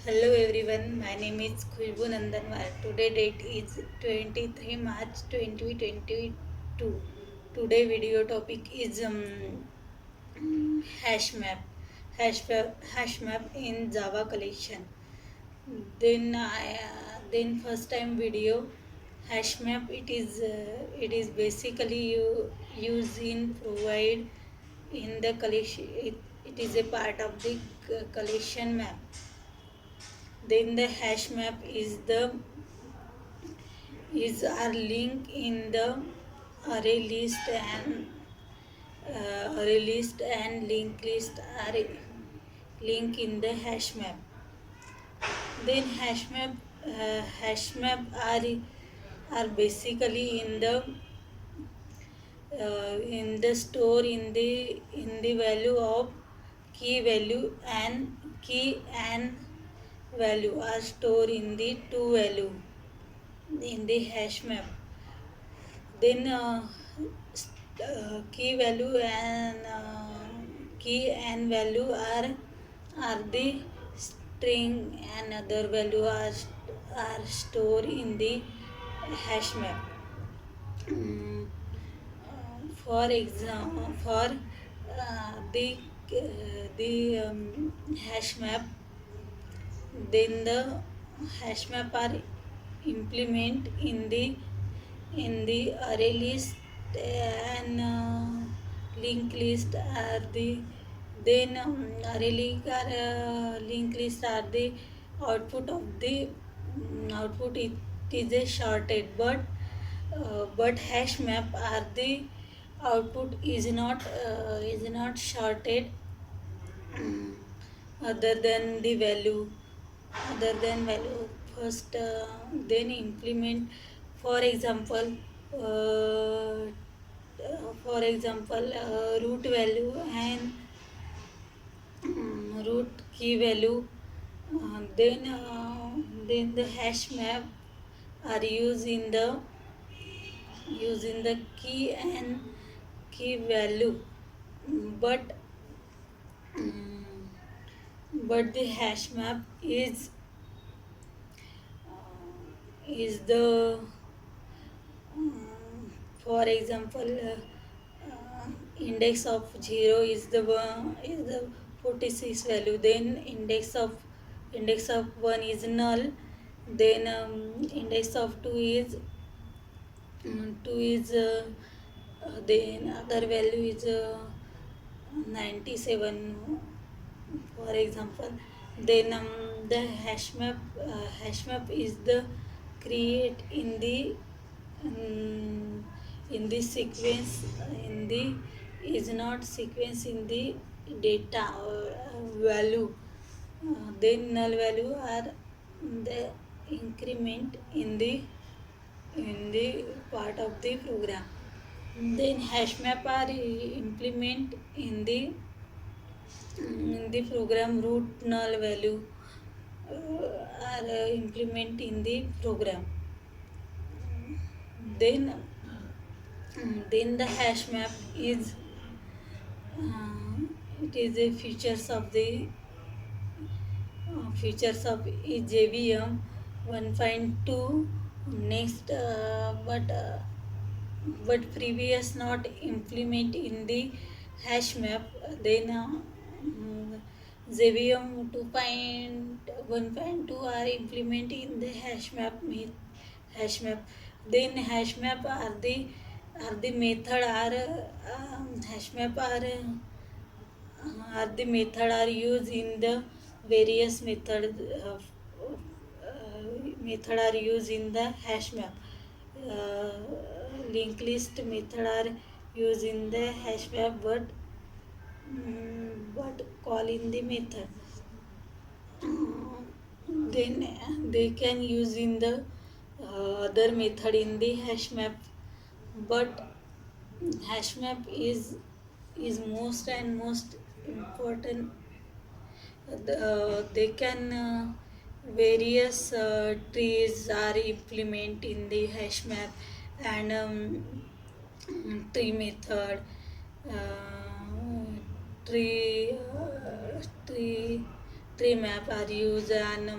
Hello everyone, my name is Khushbu Nandanwar. Today date is 23 March 2022. Today video topic is hash map. Hash map in Java collection. Then first time video hash map it is basically used in provide in the collection. It is a part of the collection map. Then the hash map is our link in the array list and link list are link in the hash map. Then hash map are basically in the store in the value of key and value are stored in the two value in the hash map. Then key and value are the string and other value are stored in the hash map. Mm, for the hash map, then the hash map are implement in the array list and link list are the then array link list are the output of the output. It is a shorted, but hash map are the output is not shorted other than the value other than value. First then implement, for example uh, root value and root key value. Then the hash map are used in the key and key value, but mm, but the hash map is the for example index of 0 is the 46 value. Then index of 1 is null. Then index of 2 is 2 is then other value is 97, for example. Then the hash map is the create um, in the sequence in the is not sequence in the data value. Then null value are the increment in the part of the program. Then hash map are implement in the program. Root null value are implement in the program. Then then the hash map is it is a features of JVM 1.2. Next but previous not implement in the hash map. Then JVM 2.1.2 are implement in the hash map. Then hash map are the method hash map are the method are used in the various method are used in the hash map. Linked list method are used in the hash map, but call in the method. Then they can use in the other method in the hash map, but hash map is most important. They can various trees are implement in the hash map and tree method, uh, tree tree map are used, and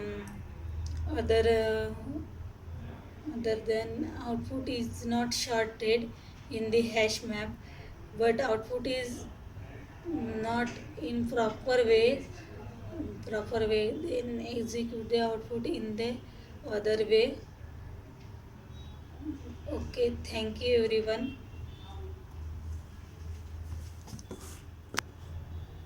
other other than output is not sorted in the hash map, but output is not in proper way, then execute the output in the other way. Okay, thank you everyone.